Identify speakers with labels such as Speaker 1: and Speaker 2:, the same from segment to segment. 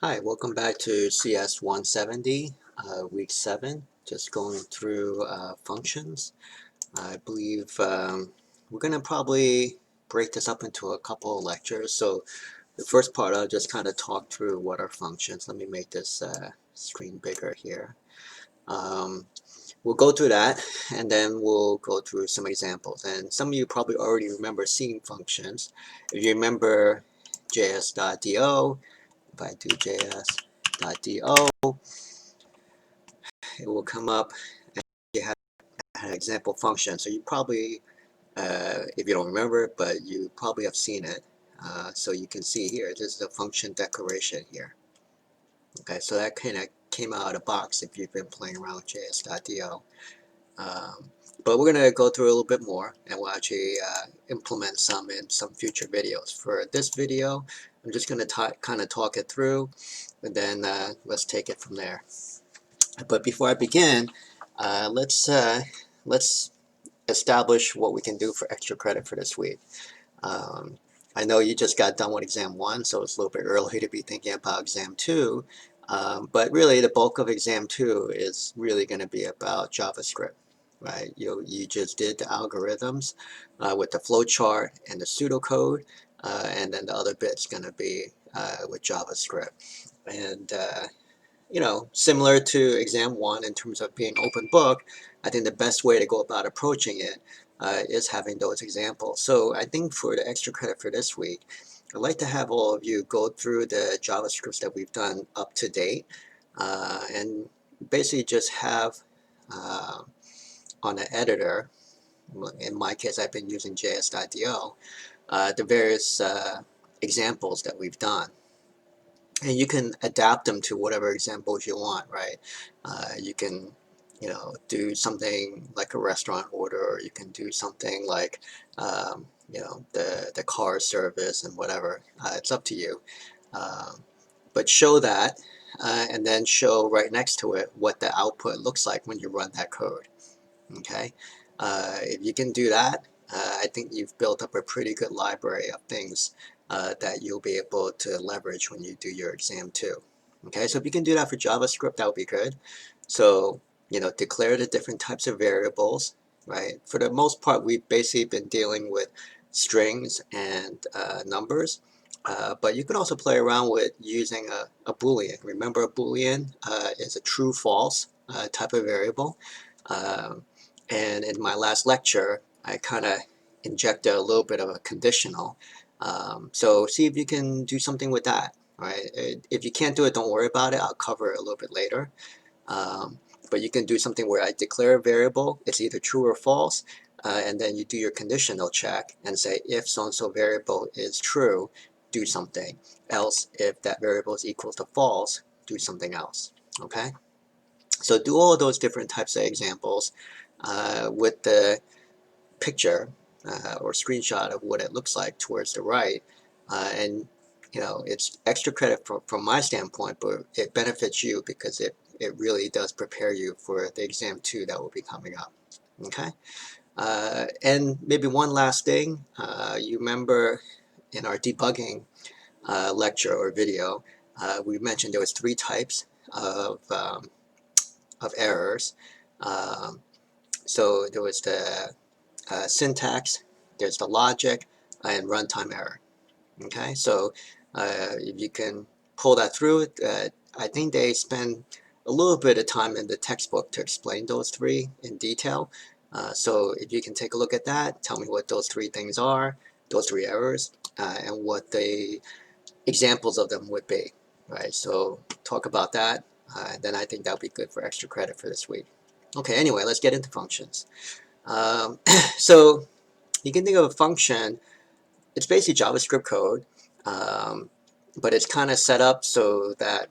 Speaker 1: Hi, welcome back to CS170, week 7, just going through functions. I believe we're going to probably break this up into a couple of lectures. So the first part, I'll just kind of talk through what are functions. Let me make this screen bigger here. Um, we'll go through that, and then we'll go through some examples. And some of you probably already remember seeing functions. If you remember js.do, if I do js.do, it will come up and you have an example function. So you probably, if you don't remember it, but you probably have seen it. So you can see here, this is a function declaration here. Okay, so that kind of came out of the box if you've been playing around with js.do. But we're going to go through a little bit more, and we'll actually implement some in some future videos. For this video, I'm just going to kind of talk it through, and then let's take it from there. But before I begin, let's establish what we can do for extra credit for this week. I know you just got done with exam 1, so it's a little bit early to be thinking about exam 2. But really, the bulk of exam 2 is really going to be about JavaScript, right? You just did the algorithms with the flowchart and the pseudocode, and then the other bit's going to be with JavaScript. And similar to exam 1 in terms of being open book, I think the best way to go about approaching it is having those examples. So I think for the extra credit for this week, I'd like to have all of you go through the JavaScripts that we've done up to date and basically just have on the editor, in my case I've been using js.do, the various examples that we've done. And you can adapt them to whatever examples you want, right? You can, do something like a restaurant order, or you can do something like, the car service and whatever. It's up to you. But show that, and then show right next to it what the output looks like when you run that code. Okay, if you can do that, I think you've built up a pretty good library of things that you'll be able to leverage when you do your exam 2. Okay, so if you can do that for JavaScript, that would be good. So, declare the different types of variables, right? For the most part, we've basically been dealing with strings and numbers, but you can also play around with using a Boolean. Remember, a Boolean is a true-false type of variable. And in my last lecture, I kind of injected a little bit of a conditional. So see if you can do something with that, right? If you can't do it, don't worry about it. I'll cover it a little bit later. But you can do something where I declare a variable, it's either true or false, and then you do your conditional check and say if so-and-so variable is true, do something. Else, if that variable is equal to false, do something else, okay? So do all of those different types of examples with the picture or screenshot of what it looks like towards the right. And it's extra credit from my standpoint, but it benefits you because it really does prepare you for the exam 2 that will be coming up. Okay. And maybe one last thing, you remember in our debugging lecture or video, we mentioned there was 3 types of errors. So there was the syntax, there's the logic, and runtime error. Okay, so if you can pull that through, I think they spend a little bit of time in the textbook to explain those 3 in detail. So if you can take a look at that, tell me what those 3 things are, those 3 errors, and what the examples of them would be. Right, so talk about that, then I think that'll be good for extra credit for this week. Okay, anyway, let's get into functions. So you can think of a function, it's basically JavaScript code, but it's kind of set up so that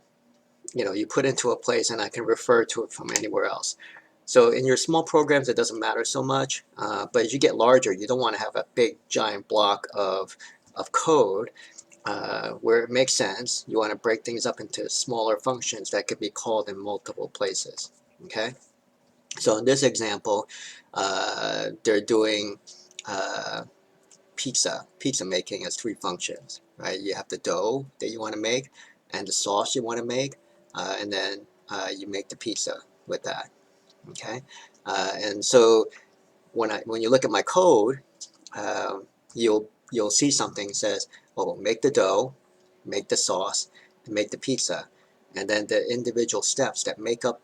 Speaker 1: you put into a place and I can refer to it from anywhere else. So in your small programs, it doesn't matter so much, but as you get larger, you don't want to have a big giant block of code. Where it makes sense, you want to break things up into smaller functions that could be called in multiple places. Okay, so in this example, they're doing pizza making as 3 functions, right? You have the dough that you want to make, and the sauce you want to make, and then you make the pizza with that. Okay, and so when you look at my code, um, you'll see something that says, "Oh, make the dough, make the sauce, and make the pizza," and then the individual steps that make up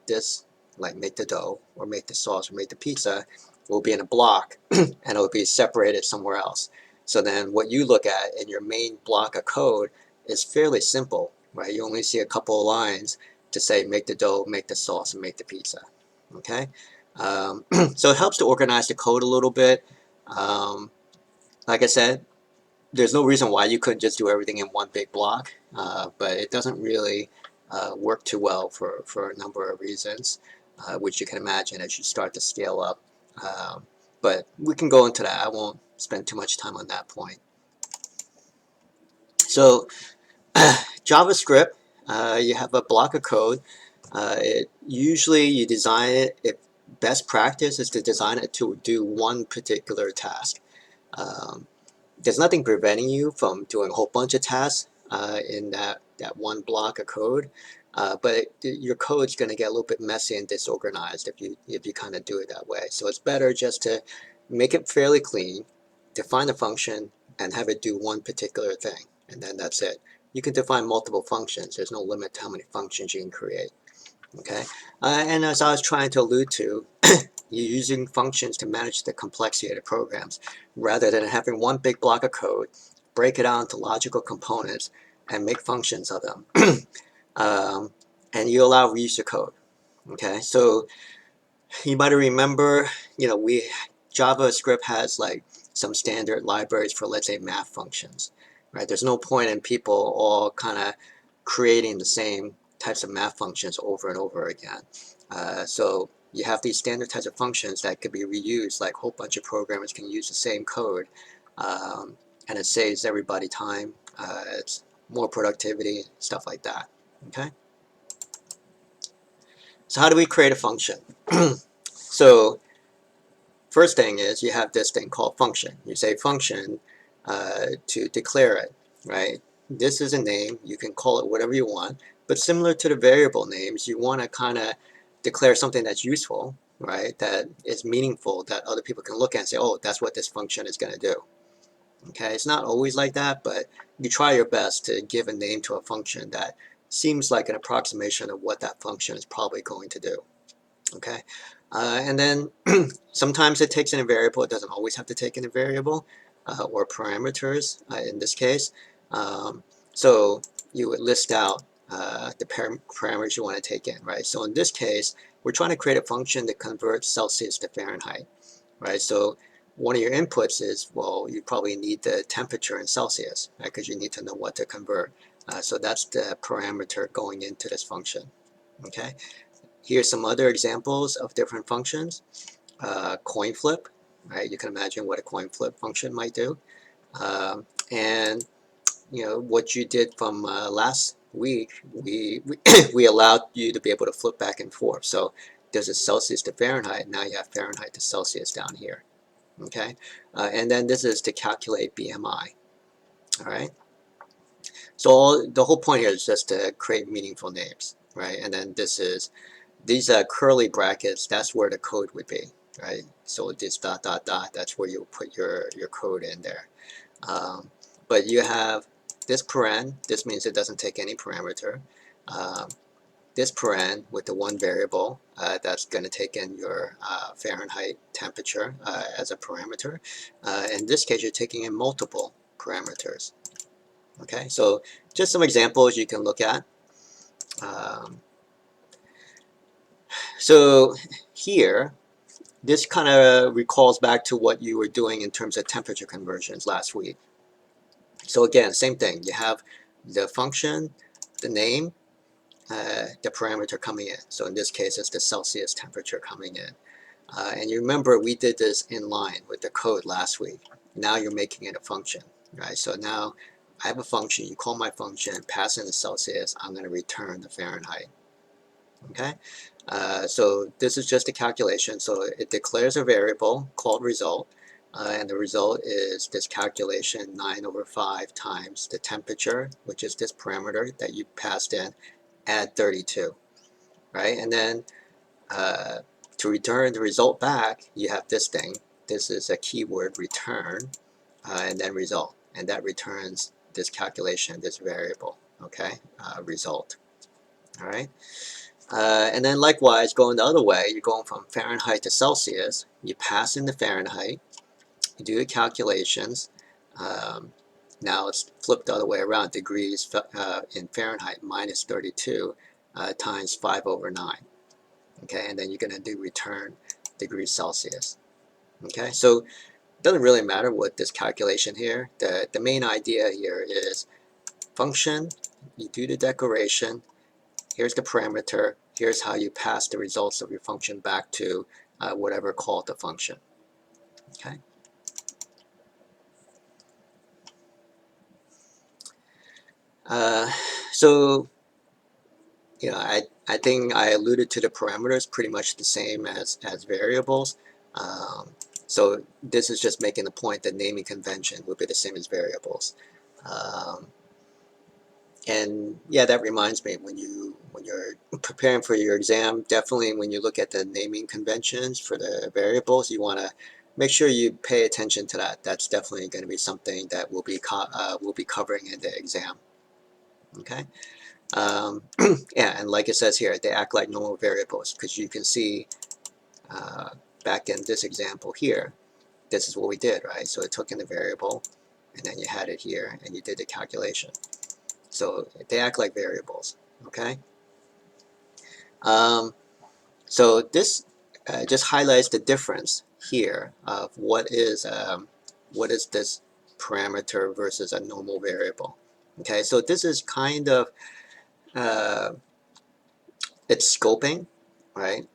Speaker 1: this, like make the dough or make the sauce or make the pizza, will be in a block and it'll be separated somewhere else. So then what you look at in your main block of code is fairly simple, right? You only see a couple of lines to say make the dough, make the sauce, and make the pizza. Okay, so it helps to organize the code a little bit. Um, like I said, there's no reason why you couldn't just do everything in one big block, but it doesn't really work too well for a number of reasons, which you can imagine as you start to scale up. But we can go into that. I won't spend too much time on that point. So JavaScript, you have a block of code. Usually you design it, if best practice is to design it to do one particular task. Um, there's nothing preventing you from doing a whole bunch of tasks in that one block of code, but your code's going to get a little bit messy and disorganized if you kind of do it that way. So it's better just to make it fairly clean, define a function, and have it do one particular thing, and then that's it. You can define multiple functions. There's no limit to how many functions you can create. Okay, and as I was trying to allude to, you're using functions to manage the complexity of the programs rather than having one big block of code, break it out into logical components, and make functions of them. And you allow reuse of code. Okay, so you might remember, JavaScript has like some standard libraries for, let's say, math functions, right? There's no point in people all kind of creating the same types of math functions over and over again. So you have these standard types of functions that could be reused, like a whole bunch of programmers can use the same code, and it saves everybody time. It's more productivity, stuff like that. Okay. So how do we create a function? So first thing is you have this thing called function. You say function to declare it, right? This is a name. You can call it whatever you want, but similar to the variable names, you want to kind of declare something that's useful, right? That is meaningful, that other people can look at and say, oh, that's what this function is going to do. Okay, it's not always like that, but you try your best to give a name to a function that seems like an approximation of what that function is probably going to do. Okay, and then sometimes it takes in a variable. It doesn't always have to take in a variable or parameters in this case. So you would list out the parameters you want to take in, right? So in this case, we're trying to create a function that converts Celsius to Fahrenheit, right? So one of your inputs is, well, you probably need the temperature in Celsius, right? Because you need to know what to convert. So that's the parameter going into this function, okay? Here's some other examples of different functions. Coin flip, right? You can imagine what a coin flip function might do. And what you did from last week, we allowed you to be able to flip back and forth. So there's a Celsius to Fahrenheit. Now you have Fahrenheit to Celsius down here. Okay, and then this is to calculate BMI. All right. So the whole point here is just to create meaningful names, right? And then these curly brackets, that's where the code would be, right? So this dot dot dot, that's where you put your code in there. But you have this paren, this means it doesn't take any parameter. This paren with the one variable, that's going to take in your Fahrenheit temperature as a parameter. In this case, you're taking in multiple parameters. Okay, so just some examples you can look at. So here, this kind of recalls back to what you were doing in terms of temperature conversions last week. So again, same thing. You have the function, the name, the parameter coming in. So in this case, it's the Celsius temperature coming in. And you remember we did this in line with the code last week. Now you're making it a function, right? So now I have a function. You call my function, pass in the Celsius. I'm going to return the Fahrenheit. Okay? So this is just a calculation. So it declares a variable called result. and the result is this calculation 9/5 times the temperature, which is this parameter that you passed in, add 32, right? And then to return the result back, you have this thing. This is a keyword return, and then result, and that returns this calculation, this variable, okay, result. All right. And then likewise, going the other way, you're going from Fahrenheit to Celsius. You pass in the Fahrenheit, you do the calculations. Now it's flipped the other way around, degrees in Fahrenheit minus 32 times 5/9. Okay, and then you're going to do return degrees Celsius. Okay, so it doesn't really matter what this calculation here. The main idea here is function, you do the declaration, here's the parameter, here's how you pass the results of your function back to whatever called the function. Okay. So, you know, I think I alluded to the parameters pretty much the same as variables. So this is just making the point that naming convention would be the same as variables. And yeah, that reminds me, when you're preparing for your exam, definitely when you look at the naming conventions for the variables, you want to make sure you pay attention to that. That's definitely going to be something that we'll be covering in the exam. Okay. Yeah, and like it says here, they act like normal variables, because you can see back in this example here, this is what we did, right? So it took in the variable, and then you had it here, and you did the calculation. So they act like variables, okay? So this just highlights the difference here of what is this parameter versus a normal variable. Okay, so this is kind of it's scoping, right?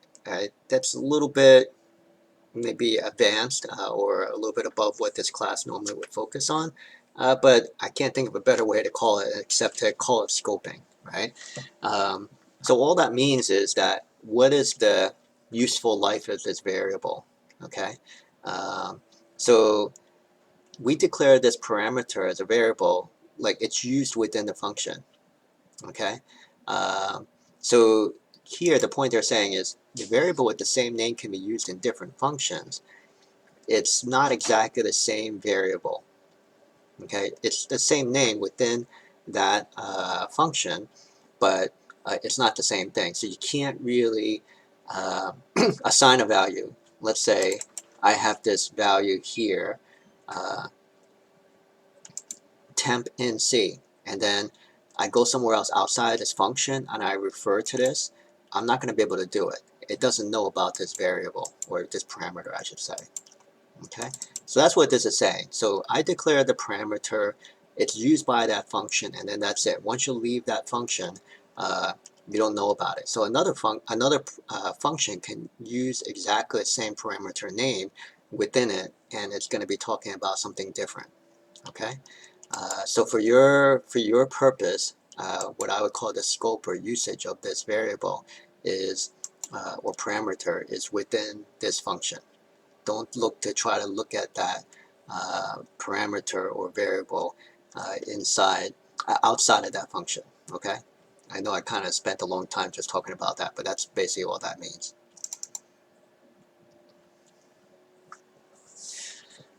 Speaker 1: That's a little bit maybe advanced or a little bit above what this class normally would focus on, but I can't think of a better way to call it except to call it scoping, right? So all that means is that what is the useful life of this variable, okay? So we declare this parameter as a variable, like it's used within the function, okay? So here the point they're saying is the variable with the same name can be used in different functions. It's not exactly the same variable, okay? It's the same name within that function, but it's not the same thing. So you can't really assign a value. Let's say I have this value here, temp in C, and then I go somewhere else outside this function and I refer to this. I'm not going to be able to do it. It doesn't know about this variable, or this parameter I should say. Okay, so that's what this is saying. So I declare the parameter, it's used by that function, and then that's it. Once you leave that function, you don't know about it. So another function can use exactly the same parameter name within it, and it's going to be talking about something different. Okay, so for your purpose, what I would call the scope or usage of this variable is or parameter is within this function. Don't look to try to look at that parameter or variable outside of that function. Okay, I know I kind of spent a long time just talking about that, but that's basically all that means.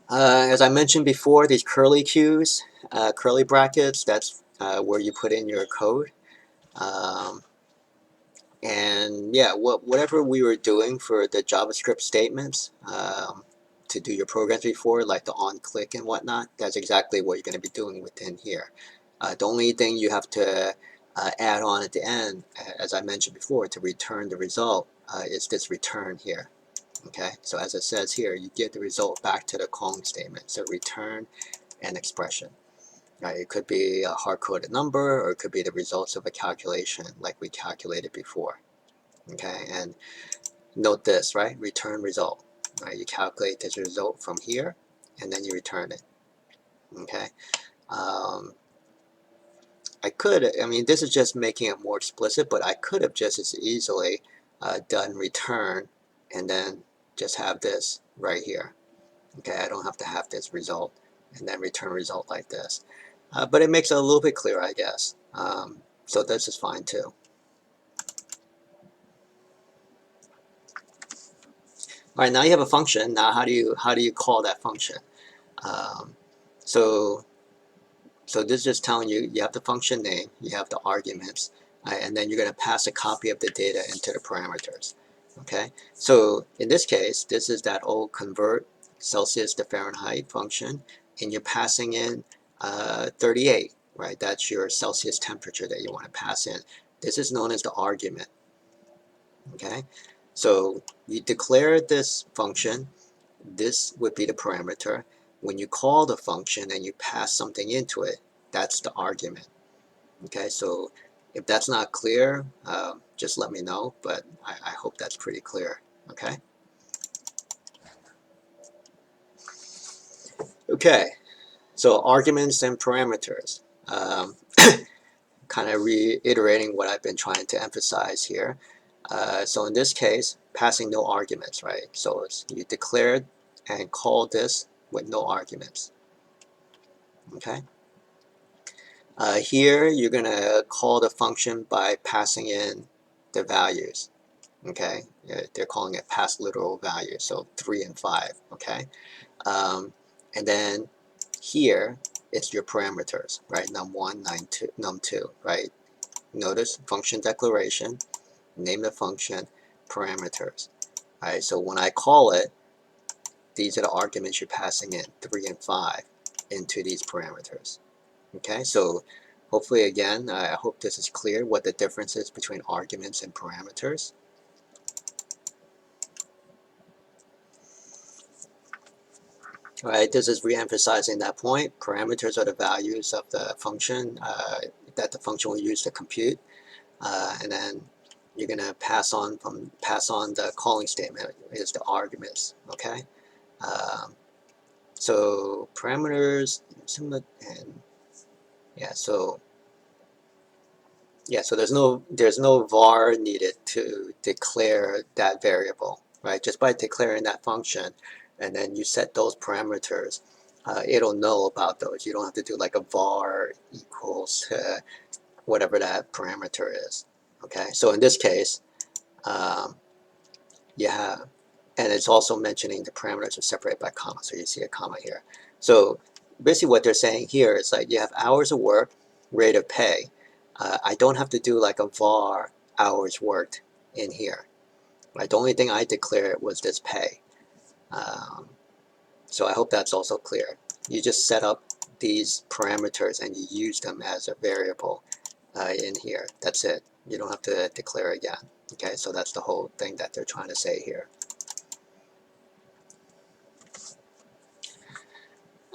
Speaker 1: As I mentioned before, these curly cues, curly brackets, that's where you put in your code. And yeah, whatever we were doing for the JavaScript statements to do your programs before, like the on click and whatnot, that's exactly what you're going to be doing within here. The only thing you have to add on at the end, as I mentioned before, to return the result is this return here. Okay, so as it says here, you get the result back to the calling statement. So return an expression. Right, it could be a hard-coded number, or it could be the results of a calculation like we calculated before. Okay, and note this, right? Return result. Right, you calculate this result from here, and then you return it. Okay, I mean, this is just making it more explicit, but I could have just as easily done return and then just have this right here. Okay, I don't have to have this result and then return a result like this. But it makes it a little bit clearer, I guess. So this is fine too. All right, now you have a function. Now how do you call that function? Um, so this is just telling you have the function name, you have the arguments, and then you're going to pass a copy of the data into the parameters. Okay, so in this case, this is that old convert Celsius to Fahrenheit function, and you're passing in 38, right? That's your Celsius temperature that you want to pass in. This is known as the argument. Okay, so you declare this function. This would be the parameter. When you call the function and you pass something into it, that's the argument. Okay, so if that's not clear, just let me know, but I hope that's pretty clear. Okay. Okay, so arguments and parameters. Kind of reiterating what I've been trying to emphasize here. So in this case, passing no arguments, right? So you declared and call this with no arguments. Okay. Here, you're going to call the function by passing in the values. Okay, they're calling it pass literal values, so 3 and 5. Okay, and then here it's your parameters, right? Num1, num2, right? Notice function declaration, name the function, parameters. All right, so when I call it, these are the arguments you're passing in, 3 and 5, into these parameters. Okay, so hopefully again, I hope this is clear what the difference is between arguments and parameters. All right, this is re-emphasizing that point. Parameters are the values of the function that the function will use to compute, and then you're going to pass on the calling statement is the arguments. Okay, so parameters similar and yeah, so there's no var needed to declare that variable, right? Just by declaring that function, and then you set those parameters, it'll know about those. You don't have to do like a var equals whatever that parameter is. Okay, so in this case, you have, and it's also mentioning the parameters are separated by comma, so you see a comma here. So basically what they're saying here is like you have hours of work, rate of pay. I don't have to do like a var hours worked in here. Right? The only thing I declared was this pay. So I hope that's also clear. You just set up these parameters and you use them as a variable in here. That's it. You don't have to declare again. Okay, so that's the whole thing that they're trying to say here.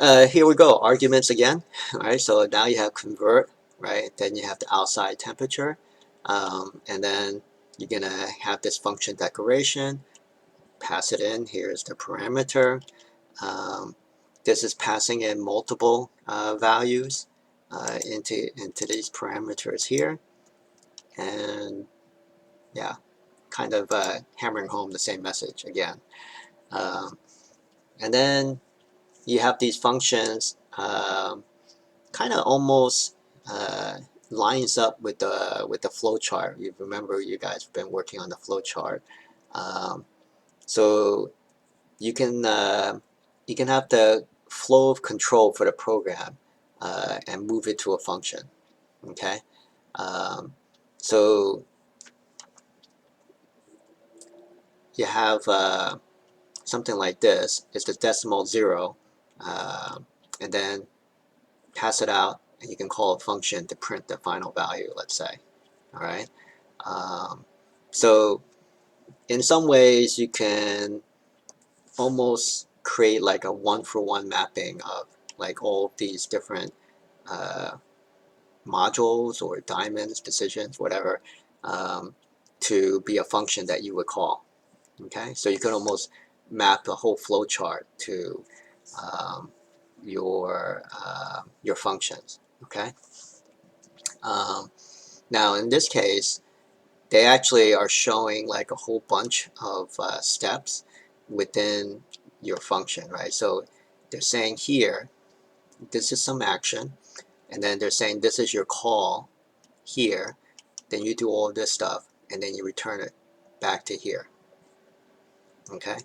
Speaker 1: Here we go, arguments again. All right, so now you have convert, right? Then you have the outside temperature, and then you're gonna have this function declaration. Pass it in. Here's the parameter. This is passing in multiple values into these parameters here, and yeah, kind of hammering home the same message again. And then you have these functions. Kind of almost lines up with the flow chart. You remember you guys have been working on the flow chart, so you can have the flow of control for the program and move it to a function. Okay, so you have something like this. It's the decimal 0, and then pass it out, and you can call a function to print the final value, let's say. All right. So in some ways, you can almost create like a one-for-one mapping of like all these different modules or diamonds, decisions, whatever, to be a function that you would call. Okay, so you can almost map the whole flow chart to your functions. Okay. Now in this case, they actually are showing like a whole bunch of steps within your function, right? So they're saying here, this is some action, and then they're saying this is your call here, then you do all of this stuff, and then you return it back to here, okay?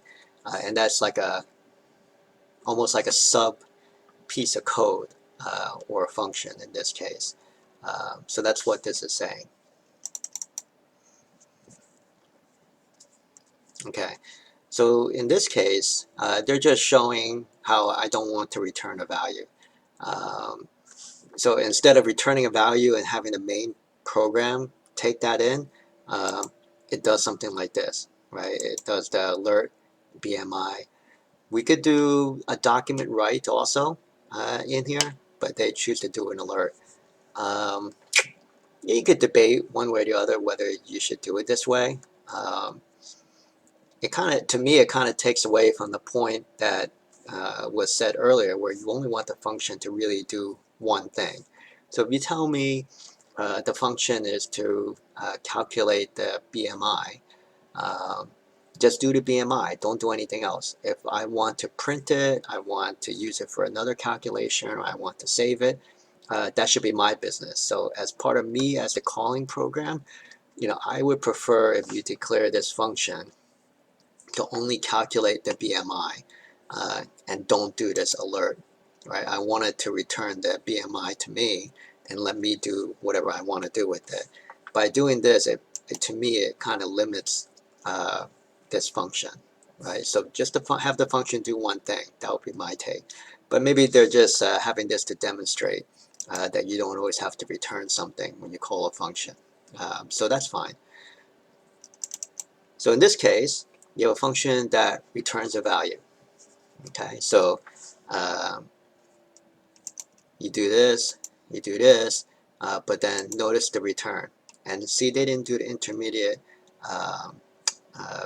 Speaker 1: And that's like almost like a sub piece of code or a function in this case. So that's what this is saying. Okay, so in this case, they're just showing how I don't want to return a value. So instead of returning a value and having the main program take that in, it does something like this, right? It does the alert BMI. We could do a document write also in here, but they choose to do an alert. You could debate one way or the other whether you should do it this way. To me, it kind of takes away from the point that was said earlier, where you only want the function to really do one thing. So if you tell me the function is to calculate the BMI, just do the BMI, don't do anything else. If I want to print it, I want to use it for another calculation, or I want to save it, that should be my business. So as part of me as the calling program, I would prefer if you declare this function to only calculate the BMI and don't do this alert, right? I want it to return the BMI to me and let me do whatever I want to do with it. By doing this, to me, it kind of limits this function, right? So just to have the function do one thing, that would be my take. But maybe they're just having this to demonstrate that you don't always have to return something when you call a function. So that's fine. So in this case, you have a function that returns a value. Okay, so you do this, but then notice the return. And see, they didn't do the intermediate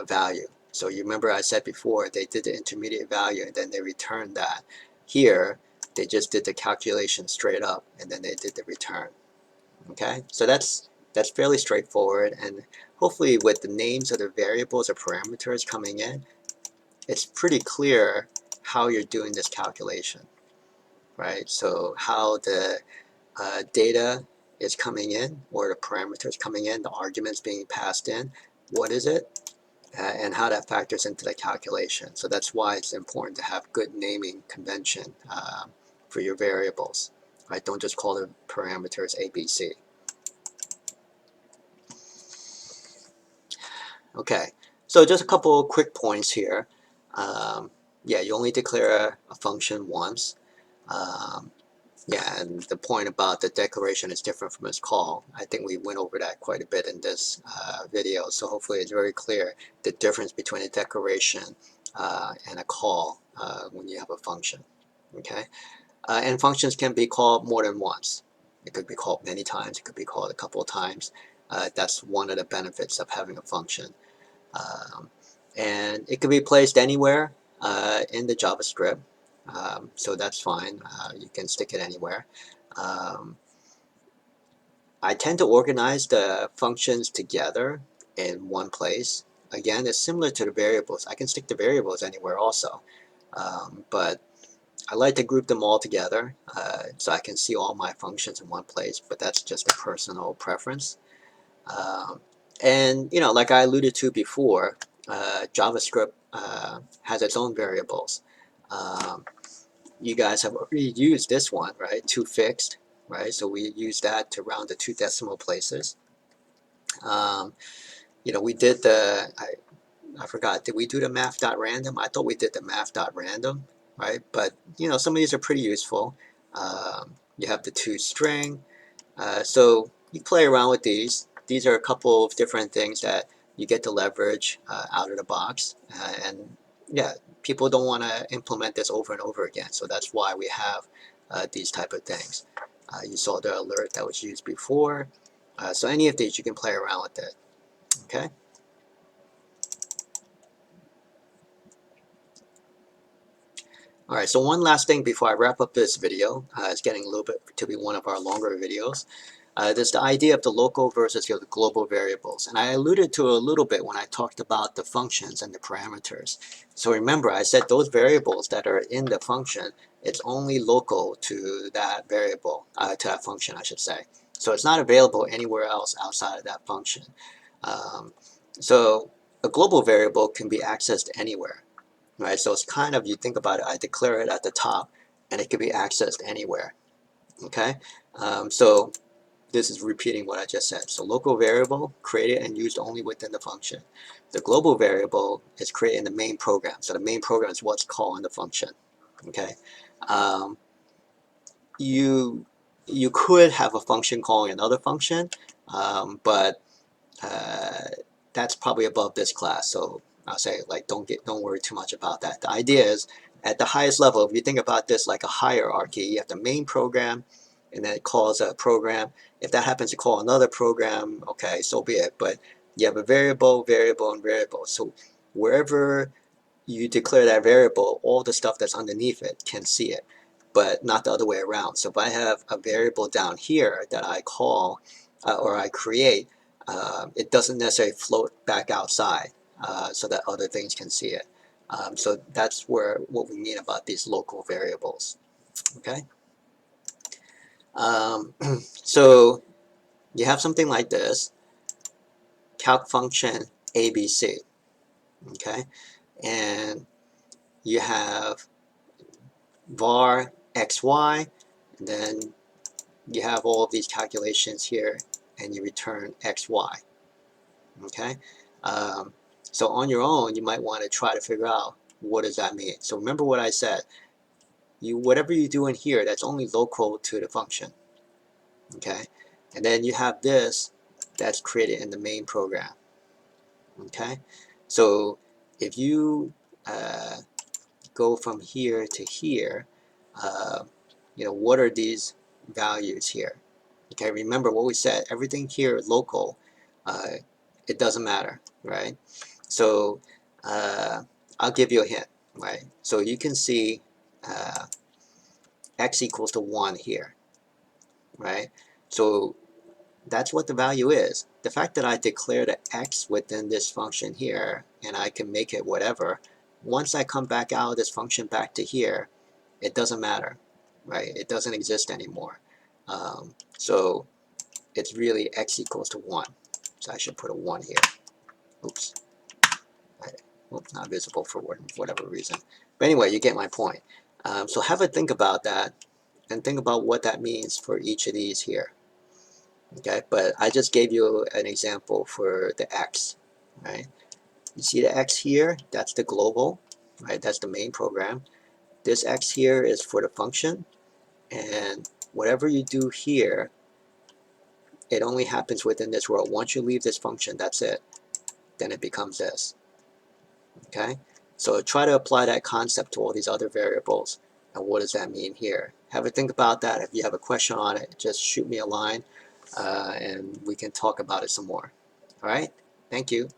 Speaker 1: value. So you remember I said before, they did the intermediate value and then they returned that. Here, they just did the calculation straight up and then they did the return. Okay, so that's fairly straightforward, and hopefully with the names of the variables or parameters coming in, it's pretty clear how you're doing this calculation, right? So how the data is coming in, or the parameters coming in, the arguments being passed in, what is it, and how that factors into the calculation. So that's why it's important to have good naming convention for your variables, right? Don't just call the parameters ABC. Okay, so just a couple of quick points here. Yeah, you only declare a function once. Yeah, and the point about the declaration is different from its call. I think we went over that quite a bit in this video, so hopefully it's very clear the difference between a declaration and a call when you have a function. Okay, and functions can be called more than once. It could be called many times, it could be called a couple of times. That's one of the benefits of having a function. And it can be placed anywhere in the JavaScript, so that's fine. You can stick it anywhere. I tend to organize the functions together in one place. Again, it's similar to the variables. I can stick the variables anywhere also, but I like to group them all together so I can see all my functions in one place, but that's just a personal preference. And like I alluded to before, JavaScript has its own variables. You guys have already used this one, right? ToFixed, right? So we use that to round to 2 decimal places. We did I forgot, did we do the math.random? I thought we did the math.random, right? But some of these are pretty useful. You have the toString. So you play around with these. These are a couple of different things that you get to leverage out of the box. And yeah, people don't want to implement this over and over again. So that's why we have these type of things. You saw the alert that was used before. So any of these, you can play around with it. Okay. All right, so one last thing before I wrap up this video. It's getting a little bit to be one of our longer videos. There's the idea of the local versus the global variables. And I alluded to it a little bit when I talked about the functions and the parameters. So remember, I said those variables that are in the function, it's only local to that variable, to that function, I should say. So it's not available anywhere else outside of that function. So a global variable can be accessed anywhere, right? So it's kind of, you think about it, I declare it at the top, and it can be accessed anywhere, okay? So this is repeating what I just said. So local variable, created and used only within the function. The global variable is created in the main program. So the main program is what's called in the function, okay? You could have a function calling another function, but that's probably above this class. So I'll say, like, don't worry too much about that. The idea is, at the highest level, if you think about this like a hierarchy, you have the main program, and then it calls a program. If that happens to call another program, okay, so be it. But you have a variable, variable, and variable. So wherever you declare that variable, all the stuff that's underneath it can see it, but not the other way around. So if I have a variable down here that I call or I create, it doesn't necessarily float back outside so that other things can see it. So that's what we mean about these local variables. Okay. So you have something like this, calc function ABC. Okay, and you have var xy, and then you have all of these calculations here, and you return xy. Okay, so on your own, you might want to try to figure out what does that mean. So remember what I said. Whatever you do in here, that's only local to the function. Okay, and then you have this that's created in the main program. Okay, so if you go from here to here, what are these values here? Okay, remember what we said, everything here is local. It doesn't matter, right? So I'll give you a hint, right? So you can see x equals to 1 here, right? So that's what the value is. The fact that I declare the x within this function here, and I can make it whatever, once I come back out of this function back to here, it doesn't matter, right? It doesn't exist anymore. So it's really x equals to 1. So I should put a 1 here. Oops. Oops, not visible for whatever reason. But anyway, you get my point. So have a think about that, and think about what that means for each of these here. Okay, but I just gave you an example for the x, right? You see the x here? That's the global, right? That's the main program. This x here is for the function, and whatever you do here, it only happens within this world. Once you leave this function, that's it. Then it becomes this. Okay? So try to apply that concept to all these other variables. And what does that mean here? Have a think about that. If you have a question on it, just shoot me a line and we can talk about it some more. All right? Thank you.